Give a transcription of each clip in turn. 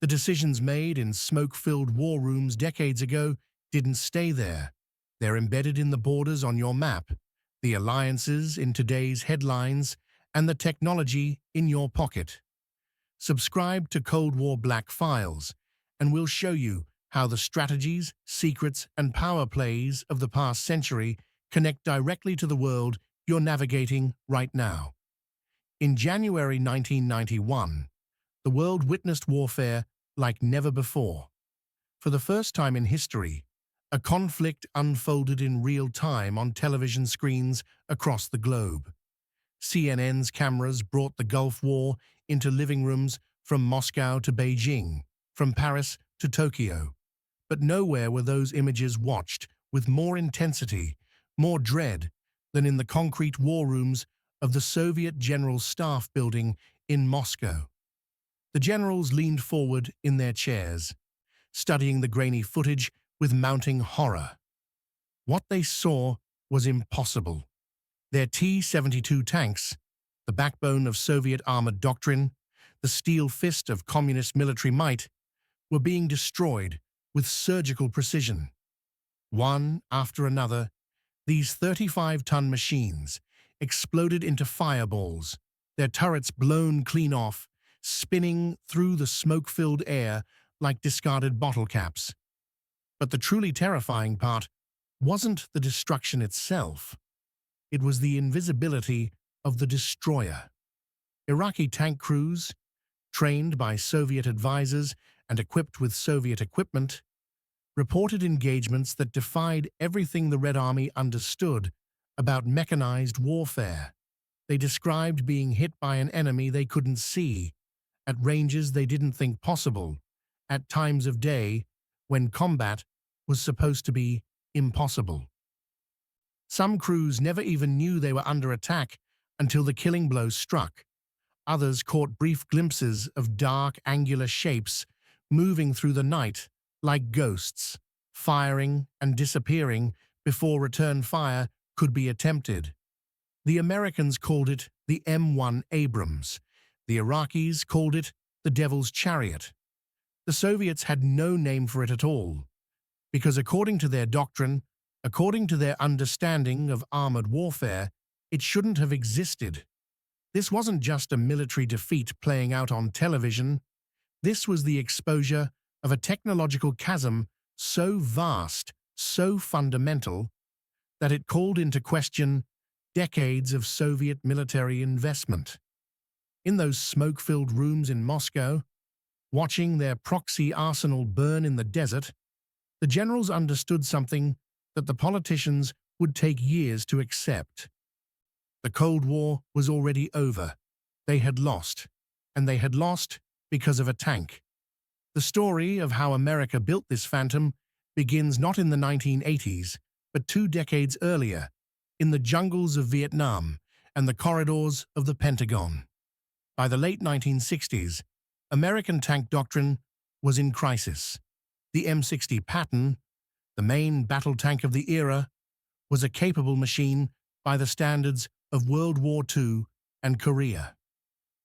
The decisions made in smoke-filled war rooms decades ago didn't stay there. They're embedded in the borders on your map, the alliances in today's headlines, and the technology in your pocket. Subscribe to Cold War Black Files, and we'll show you how the strategies, secrets, and power plays of the past century connect directly to the world you're navigating right now. In January 1991, the world witnessed warfare like never before. For the first time in history, a conflict unfolded in real time on television screens across the globe. CNN's cameras brought the Gulf War into living rooms from Moscow to Beijing, from Paris to Tokyo. But nowhere were those images watched with more intensity, more dread, than in the concrete war rooms of the Soviet General Staff building in Moscow. The generals leaned forward in their chairs, studying the grainy footage with mounting horror. What they saw was impossible. Their T-72 tanks, the backbone of Soviet armored doctrine, the steel fist of communist military might, were being destroyed with surgical precision. One after another, these 35-ton machines exploded into fireballs, their turrets blown clean off, spinning through the smoke-filled air like discarded bottle caps. But the truly terrifying part wasn't the destruction itself. It was the invisibility of the destroyer. Iraqi tank crews, trained by Soviet advisors and equipped with Soviet equipment, reported engagements that defied everything the Red Army understood about mechanized warfare. They described being hit by an enemy they couldn't see, at ranges they didn't think possible, at times of day when combat was supposed to be impossible. Some crews never even knew they were under attack until the killing blow struck. Others caught brief glimpses of dark, angular shapes moving through the night like ghosts, firing and disappearing before return fire could be attempted. The Americans called it the M1 Abrams. The Iraqis called it the Devil's Chariot. The Soviets had no name for it at all, because according to their doctrine, according to their understanding of armored warfare, it shouldn't have existed. This wasn't just a military defeat playing out on television. This was the exposure of a technological chasm so vast, so fundamental, that it called into question decades of Soviet military investment. In those smoke-filled rooms in Moscow, watching their proxy arsenal burn in the desert, the generals understood something that the politicians would take years to accept. The Cold War was already over. They had lost, and they had lost because of a tank. The story of how America built this phantom begins not in the 1980s, but 2 decades earlier, in the jungles of Vietnam and the corridors of the Pentagon. By the late 1960s, American tank doctrine was in crisis. The M60 Patton, the main battle tank of the era, was a capable machine by the standards of World War II and Korea.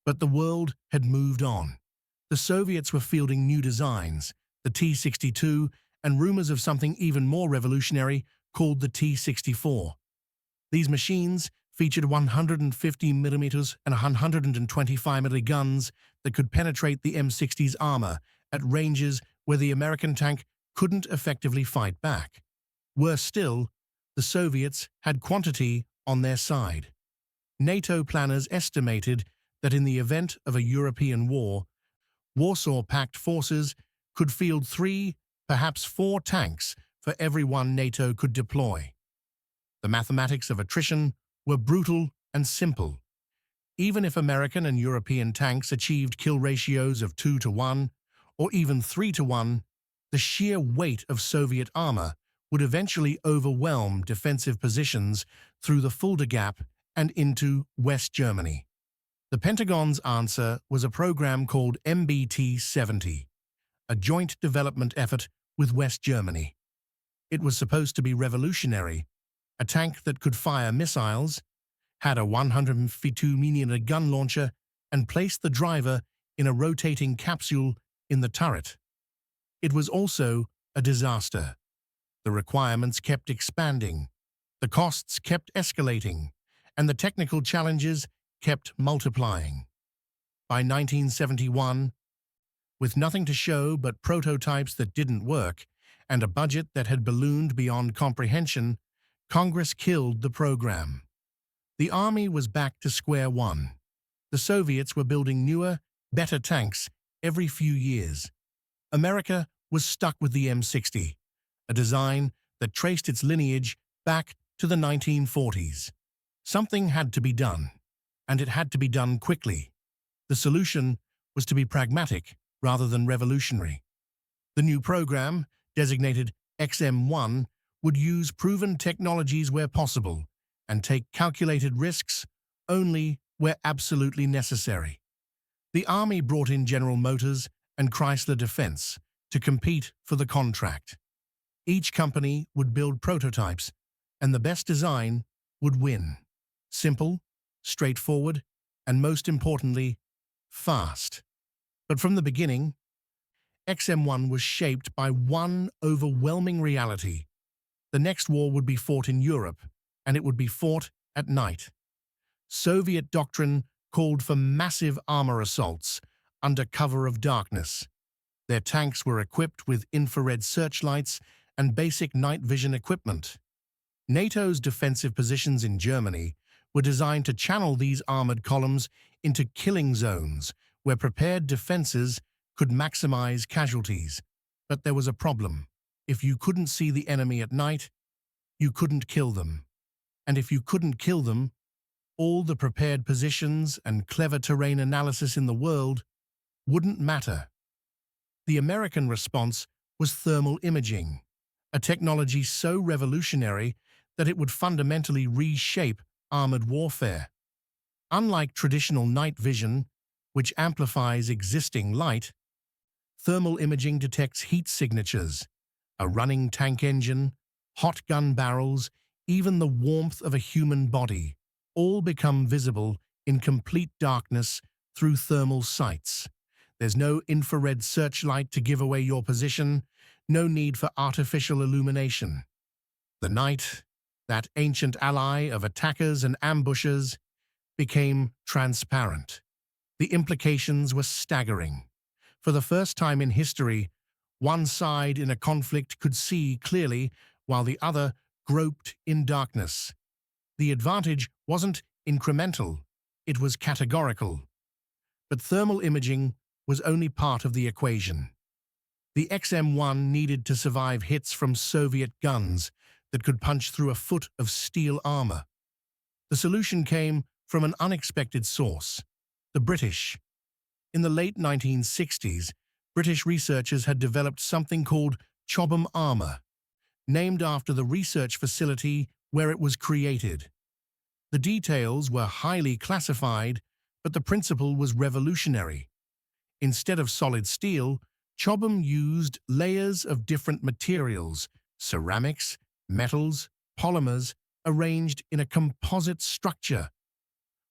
But the world had moved on. The Soviets were fielding new designs, the T-72, and rumors of something even more revolutionary called the T-64. These machines featured 150mm and 125mm guns that could penetrate the M60's armor at ranges where the American tank couldn't effectively fight back. Worse still, the Soviets had quantity on their side. NATO planners estimated that in the event of a European war, Warsaw Pact forces could field 3, perhaps 4 tanks for every one NATO could deploy. The mathematics of attrition were brutal and simple. Even if American and European tanks achieved kill ratios of 2-to-1 or even 3-to-1, the sheer weight of Soviet armor would eventually overwhelm defensive positions through the Fulda Gap and into West Germany. The Pentagon's answer was a program called MBT-70, a joint development effort with West Germany. It was supposed to be revolutionary, a tank that could fire missiles, had a 152mm gun launcher, and placed the driver in a rotating capsule in the turret. It was also a disaster. The requirements kept expanding, the costs kept escalating, and the technical challenges kept multiplying. By 1971, with nothing to show but prototypes that didn't work and a budget that had ballooned beyond comprehension, Congress killed the program. The Army was back to square one. The Soviets were building newer, better tanks every few years. America was stuck with the M60, a design that traced its lineage back to the 1940s. Something had to be done, and it had to be done quickly. The solution was to be pragmatic rather than revolutionary. The new program, designated XM1, would use proven technologies where possible and take calculated risks only where absolutely necessary. The Army brought in General Motors and Chrysler Defense to compete for the contract. Each company would build prototypes, and the best design would win. Simple, straightforward, and most importantly, fast. But from the beginning, XM1 was shaped by one overwhelming reality. The next war would be fought in Europe, and it would be fought at night. Soviet doctrine called for massive armor assaults under cover of darkness. Their tanks were equipped with infrared searchlights and basic night vision equipment. NATO's defensive positions in Germany were designed to channel these armored columns into killing zones where prepared defenses could maximize casualties. But there was a problem. If you couldn't see the enemy at night, you couldn't kill them. And if you couldn't kill them, all the prepared positions and clever terrain analysis in the world wouldn't matter. The American response was thermal imaging, a technology so revolutionary that it would fundamentally reshape armored warfare. Unlike traditional night vision, which amplifies existing light, thermal imaging detects heat signatures, a running tank engine, hot gun barrels, even the warmth of a human body, all become visible in complete darkness through thermal sights. There's no infrared searchlight to give away your position, no need for artificial illumination. The night, that ancient ally of attackers and ambushers, became transparent. The implications were staggering. For the first time in history, one side in a conflict could see clearly while the other groped in darkness. The advantage wasn't incremental, it was categorical. But thermal imaging was only part of the equation. The XM1 needed to survive hits from Soviet guns that could punch through a foot of steel armor. The solution came from an unexpected source: the British. In the late 1960s, British researchers had developed something called Chobham armor, named after the research facility where it was created. The details were highly classified, but the principle was revolutionary. Instead of solid steel, Chobham used layers of different materials, ceramics, metals, polymers, arranged in a composite structure.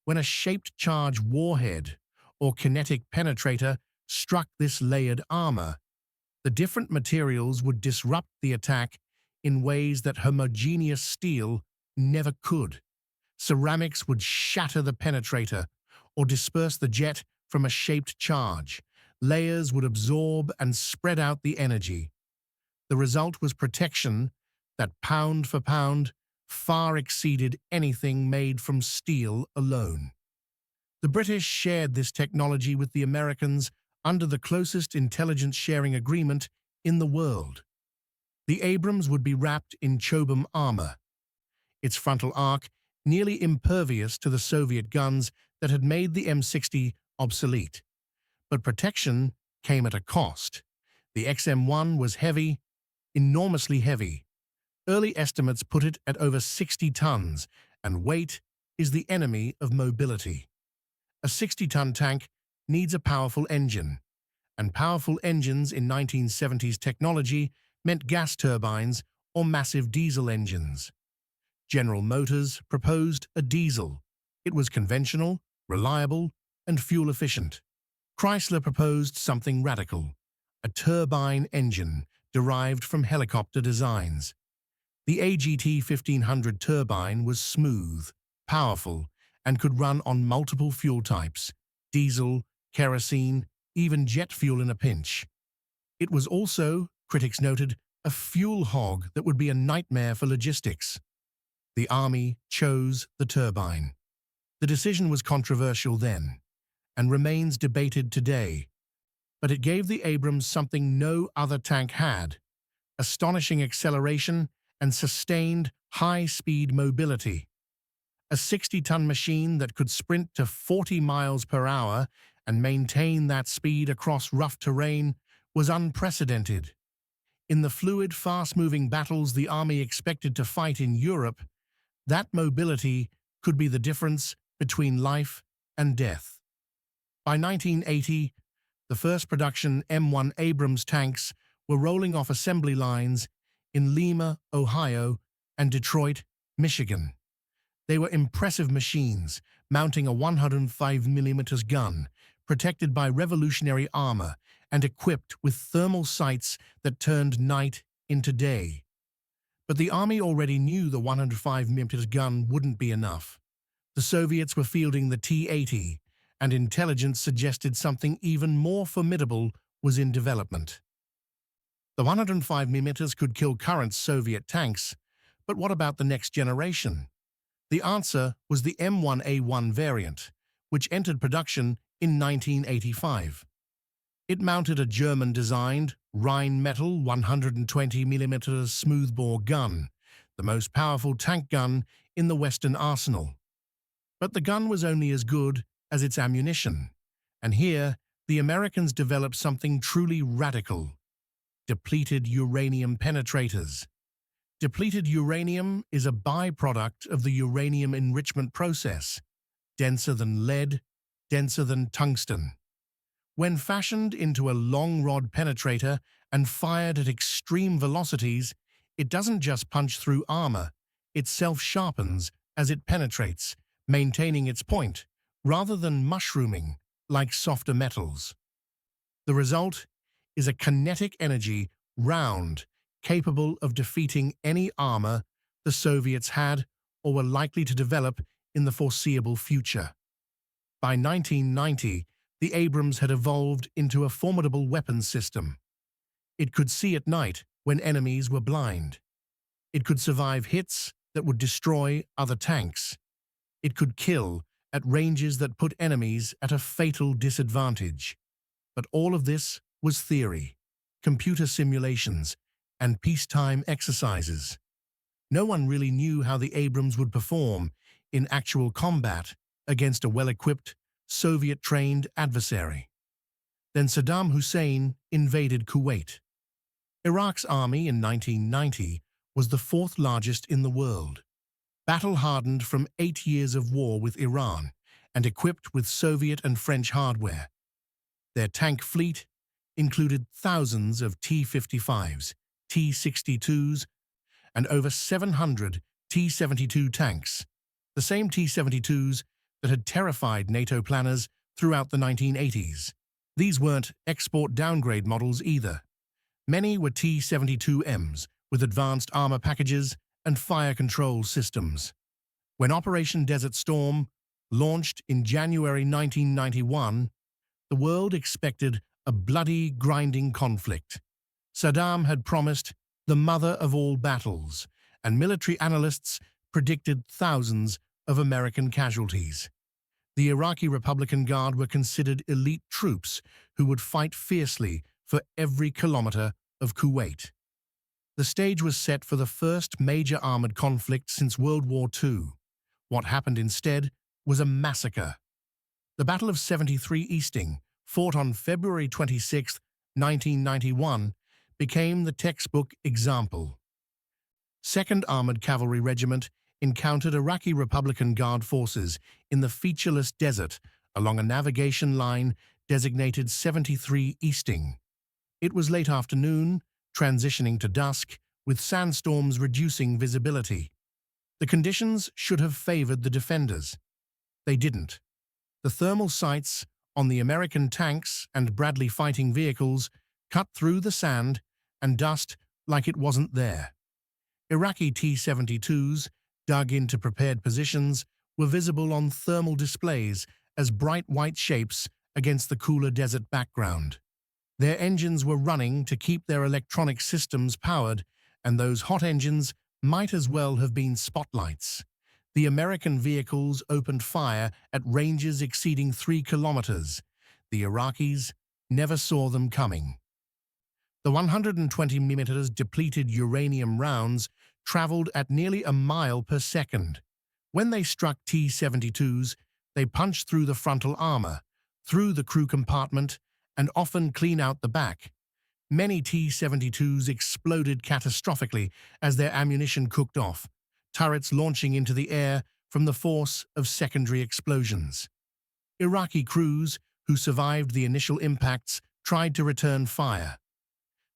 When a shaped charge warhead or kinetic penetrator struck this layered armor, the different materials would disrupt the attack in ways that homogeneous steel never could. Ceramics would shatter the penetrator or disperse the jet from a shaped charge. Layers would absorb and spread out the energy. The result was protection that, pound for pound, far exceeded anything made from steel alone. The British shared this technology with the Americans under the closest intelligence sharing agreement in the world. The Abrams would be wrapped in Chobham armor, its frontal arc nearly impervious to the Soviet guns that had made the M60 obsolete. But protection came at a cost. The XM1 was heavy, enormously heavy. Early estimates put it at over 60 tons, and weight is the enemy of mobility. A 60-ton tank needs a powerful engine, and powerful engines in 1970s technology meant gas turbines or massive diesel engines. General Motors proposed a diesel. It was conventional, reliable, and fuel-efficient. Chrysler proposed something radical: a turbine engine derived from helicopter designs. The AGT-1500 turbine was smooth, powerful, and could run on multiple fuel types: diesel, kerosene, even jet fuel in a pinch. It was also, critics noted, a fuel hog that would be a nightmare for logistics. The Army chose the turbine. The decision was controversial then, and remains debated today, but it gave the Abrams something no other tank had: astonishing acceleration and sustained high-speed mobility. A 60-ton machine that could sprint to 40 miles per hour and maintain that speed across rough terrain was unprecedented. In the fluid, fast-moving battles the Army expected to fight in Europe, that mobility could be the difference between life and death. By 1980, the first production M1 Abrams tanks were rolling off assembly lines in Lima, Ohio, and Detroit, Michigan. They were impressive machines, mounting a 105mm gun, protected by revolutionary armor, and equipped with thermal sights that turned night into day. But the Army already knew the 105mm gun wouldn't be enough. The Soviets were fielding the T-80, and intelligence suggested something even more formidable was in development. The 105mm could kill current Soviet tanks, but what about the next generation? The answer was the M1A1 variant, which entered production in 1985. It mounted a German-designed Rheinmetall 120mm smoothbore gun, the most powerful tank gun in the Western arsenal. But the gun was only as good as its ammunition, and here the Americans developed something truly radical: depleted uranium penetrators. Depleted uranium is a byproduct of the uranium enrichment process, denser than lead, denser than tungsten. When fashioned into a long-rod penetrator and fired at extreme velocities, it doesn't just punch through armor, it self-sharpens as it penetrates, maintaining its point, rather than mushrooming like softer metals. The result is a kinetic energy round, capable of defeating any armor the Soviets had or were likely to develop in the foreseeable future. By 1990, the Abrams had evolved into a formidable weapons system. It could see at night when enemies were blind. It could survive hits that would destroy other tanks. It could kill at ranges that put enemies at a fatal disadvantage. But all of this was theory, computer simulations, and peacetime exercises. No one really knew how the Abrams would perform in actual combat against a well-equipped, Soviet-trained adversary. Then Saddam Hussein invaded Kuwait. Iraq's army in 1990 was the fourth largest in the world, battle-hardened from 8 years of war with Iran and equipped with Soviet and French hardware. Their tank fleet included thousands of T-55s, T-72s, and over 700 T-72 tanks, the same T-72s that had terrified NATO planners throughout the 1980s. These weren't export downgrade models either. Many were T-72Ms with advanced armor packages and fire control systems. When Operation Desert Storm launched in January 1991, the world expected a bloody, grinding conflict. Saddam had promised the mother of all battles, and military analysts predicted thousands of American casualties. The Iraqi Republican Guard were considered elite troops who would fight fiercely for every kilometer of Kuwait. The stage was set for the first major armored conflict since World War II. What happened instead was a massacre. The Battle of 73 Easting, fought on February 26, 1991, became the textbook example. 2nd Armored Cavalry Regiment encountered Iraqi Republican Guard forces in the featureless desert along a navigation line designated 73 Easting. It was late afternoon, transitioning to dusk, with sandstorms reducing visibility. The conditions should have favored the defenders. They didn't. The thermal sights on the American tanks and Bradley fighting vehicles cut through the sand and dust like it wasn't there. Iraqi T-72s, dug into prepared positions, were visible on thermal displays as bright white shapes against the cooler desert background. Their engines were running to keep their electronic systems powered, and those hot engines might as well have been spotlights. The American vehicles opened fire at ranges exceeding 3 kilometers. The Iraqis never saw them coming. The 120mm depleted uranium rounds traveled at nearly a mile per second. When they struck T-72s, they punched through the frontal armor, through the crew compartment, and often clean out the back. Many T-72s exploded catastrophically as their ammunition cooked off, turrets launching into the air from the force of secondary explosions. Iraqi crews who survived the initial impacts tried to return fire.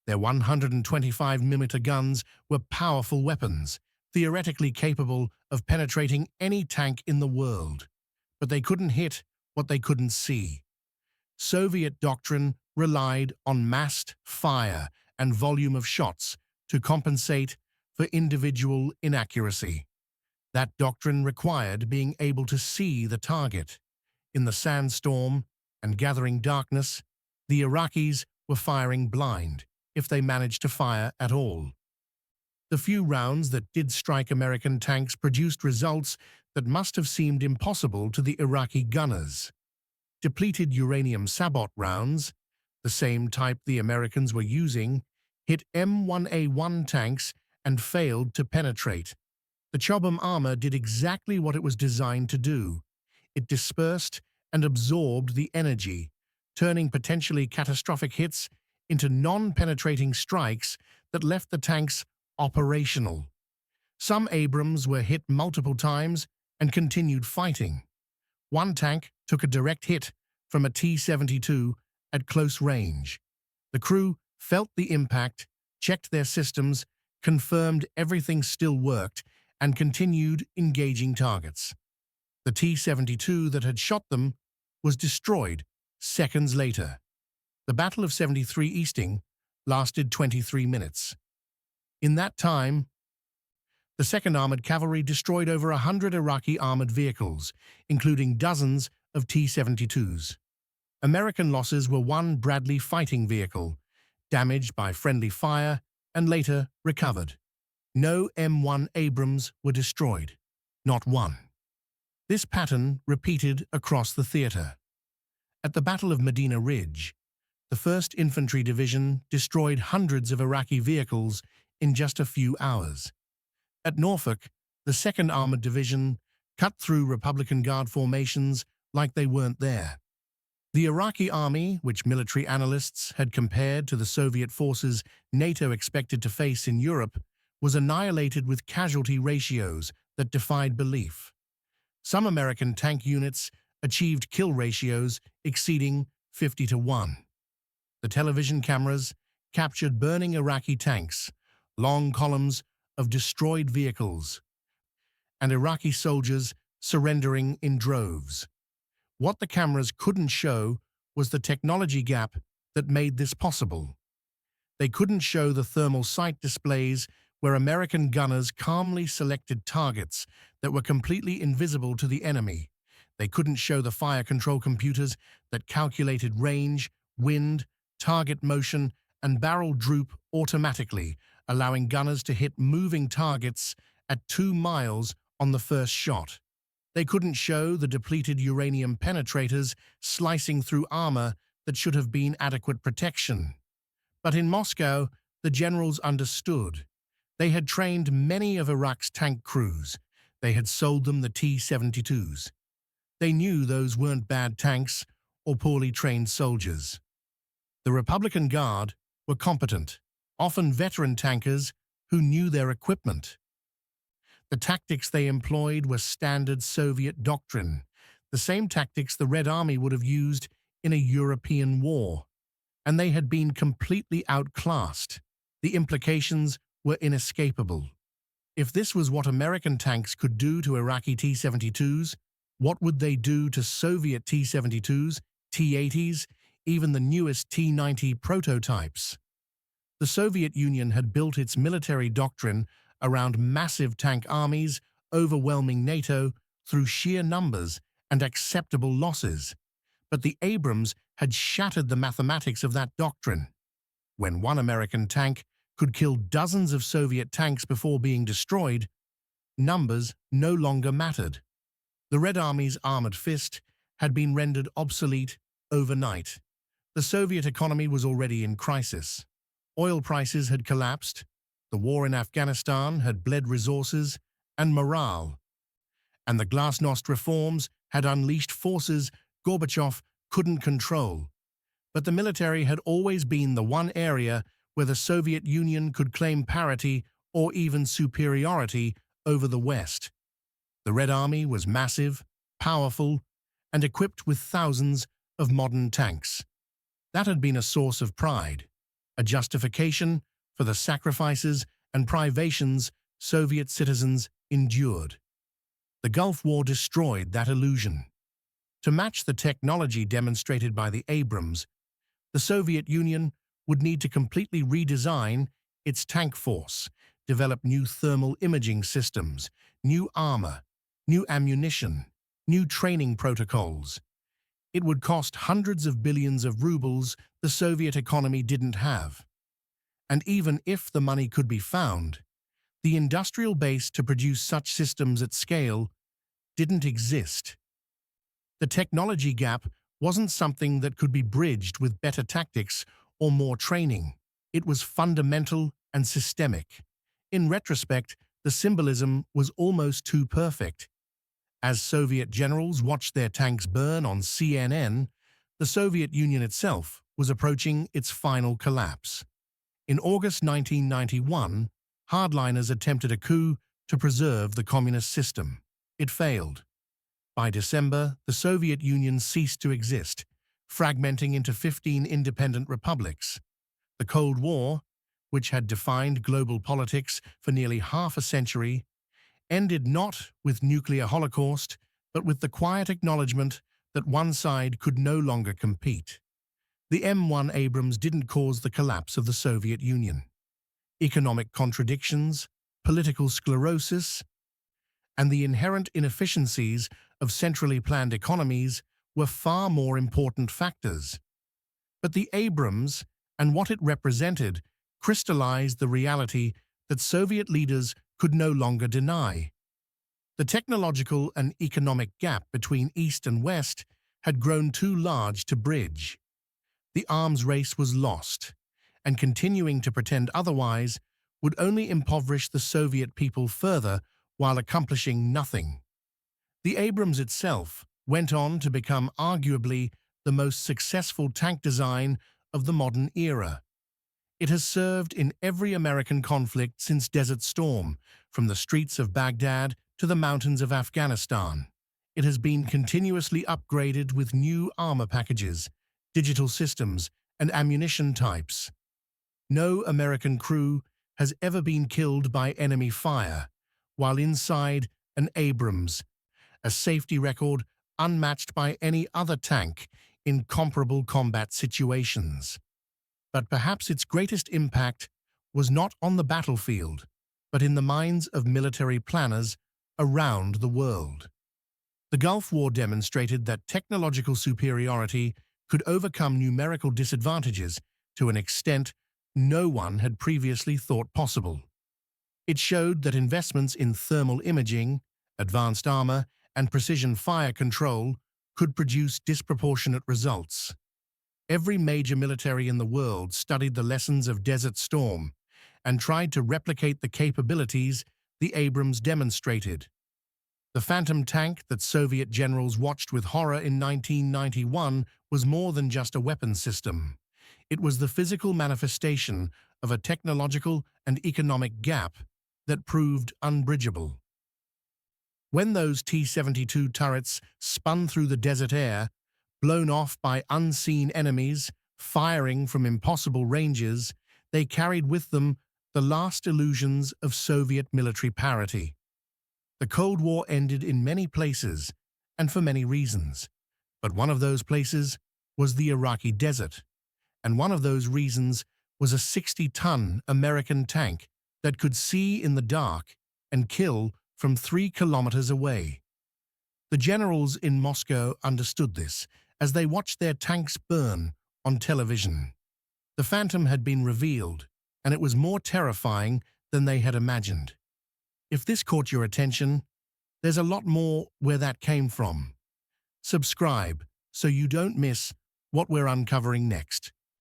Their 125mm guns were powerful weapons, theoretically capable of penetrating any tank in the world. But they couldn't hit what they couldn't see. Soviet doctrine relied on massed fire and volume of shots to compensate for individual inaccuracy. That doctrine required being able to see the target. In the sandstorm and gathering darkness, the Iraqis were firing blind, if they managed to fire at all. The few rounds that did strike American tanks produced results that must have seemed impossible to the Iraqi gunners. Depleted uranium sabot rounds, the same type the Americans were using, hit M1A1 tanks and failed to penetrate. The Chobham armor did exactly what it was designed to do. It dispersed and absorbed the energy, turning potentially catastrophic hits into non-penetrating strikes that left the tanks operational. Some Abrams were hit multiple times and continued fighting. One tank took a direct hit from a T-72 at close range. The crew felt the impact, checked their systems, confirmed everything still worked, and continued engaging targets. The T-72 that had shot them was destroyed seconds later. The Battle of 73 Easting lasted 23 minutes. In that time, the 2nd Armored Cavalry destroyed over 100 Iraqi armored vehicles, including dozens of T-72s. American losses were one Bradley fighting vehicle, damaged by friendly fire and later recovered. No M1 Abrams were destroyed, not one. This pattern repeated across the theater. At the Battle of Medina Ridge, the 1st Infantry Division destroyed hundreds of Iraqi vehicles in just a few hours. At Norfolk, the 2nd Armored Division cut through Republican Guard formations like they weren't there. The Iraqi army, which military analysts had compared to the Soviet forces NATO expected to face in Europe, was annihilated with casualty ratios that defied belief. Some American tank units achieved kill ratios exceeding 50-1. The television cameras captured burning Iraqi tanks, long columns of destroyed vehicles, and Iraqi soldiers surrendering in droves. What the cameras couldn't show was the technology gap that made this possible. They couldn't show the thermal sight displays where American gunners calmly selected targets that were completely invisible to the enemy. They couldn't show the fire control computers that calculated range, wind, target motion, and barrel droop automatically, allowing gunners to hit moving targets at 2 miles on the first shot. They couldn't show the depleted uranium penetrators slicing through armor that should have been adequate protection. But in Moscow, the generals understood. They had trained many of Iraq's tank crews. They had sold them the T-72s. They knew those weren't bad tanks or poorly trained soldiers. The Republican Guard were competent, often veteran tankers who knew their equipment. The tactics they employed were standard Soviet doctrine, the same tactics the Red Army would have used in a European war. And they had been completely outclassed. The implications were inescapable. If this was what American tanks could do to Iraqi T-72s, what would they do to Soviet T-72s, T-80s, even the newest T-90 prototypes. The Soviet Union had built its military doctrine around massive tank armies, overwhelming NATO through sheer numbers and acceptable losses. But the Abrams had shattered the mathematics of that doctrine. When one American tank could kill dozens of Soviet tanks before being destroyed, numbers no longer mattered. The Red Army's armored fist had been rendered obsolete overnight. The Soviet economy was already in crisis. Oil prices had collapsed, the war in Afghanistan had bled resources and morale, and the glasnost reforms had unleashed forces Gorbachev couldn't control. But the military had always been the one area where the Soviet Union could claim parity or even superiority over the West. The Red Army was massive, powerful, and equipped with thousands of modern tanks. That had been a source of pride, a justification for the sacrifices and privations Soviet citizens endured. The Gulf War destroyed that illusion. To match the technology demonstrated by the Abrams, the Soviet Union would need to completely redesign its tank force, develop new thermal imaging systems, new armor, new ammunition, new training protocols. It would cost hundreds of billions of rubles the Soviet economy didn't have. And even if the money could be found, the industrial base to produce such systems at scale didn't exist. The technology gap wasn't something that could be bridged with better tactics or more training. It was fundamental and systemic. In retrospect, the symbolism was almost too perfect. As Soviet generals watched their tanks burn on CNN, the Soviet Union itself was approaching its final collapse. In August 1991, hardliners attempted a coup to preserve the communist system. It failed. By December, the Soviet Union ceased to exist, fragmenting into 15 independent republics. The Cold War, which had defined global politics for nearly half a century, ended not with nuclear holocaust, but with the quiet acknowledgement that one side could no longer compete. The M1 Abrams didn't cause the collapse of the Soviet Union. Economic contradictions, political sclerosis, and the inherent inefficiencies of centrally planned economies were far more important factors. But the Abrams and what it represented crystallized the reality that Soviet leaders could no longer deny. The technological and economic gap between East and West had grown too large to bridge. The arms race was lost, and continuing to pretend otherwise would only impoverish the Soviet people further while accomplishing nothing. The Abrams itself went on to become arguably the most successful tank design of the modern era. It has served in every American conflict since Desert Storm, from the streets of Baghdad to the mountains of Afghanistan. It has been continuously upgraded with new armor packages, digital systems, and ammunition types. No American crew has ever been killed by enemy fire, while inside an Abrams, a safety record unmatched by any other tank in comparable combat situations. But perhaps its greatest impact was not on the battlefield, but in the minds of military planners around the world. The Gulf War demonstrated that technological superiority could overcome numerical disadvantages to an extent no one had previously thought possible. It showed that investments in thermal imaging, advanced armor, and precision fire control could produce disproportionate results. Every major military in the world studied the lessons of Desert Storm and tried to replicate the capabilities the Abrams demonstrated. The Phantom tank that Soviet generals watched with horror in 1991 was more than just a weapon system. It was the physical manifestation of a technological and economic gap that proved unbridgeable. When those T-72 turrets spun through the desert air, blown off by unseen enemies, firing from impossible ranges, they carried with them the last illusions of Soviet military parity. The Cold War ended in many places, and for many reasons. But one of those places was the Iraqi desert, and one of those reasons was a 60-ton American tank that could see in the dark and kill from 3 kilometers away. The generals in Moscow understood this as they watched their tanks burn on television. The Phantom had been revealed, and it was more terrifying than they had imagined. If this caught your attention, there's a lot more where that came from. Subscribe so you don't miss what we're uncovering next.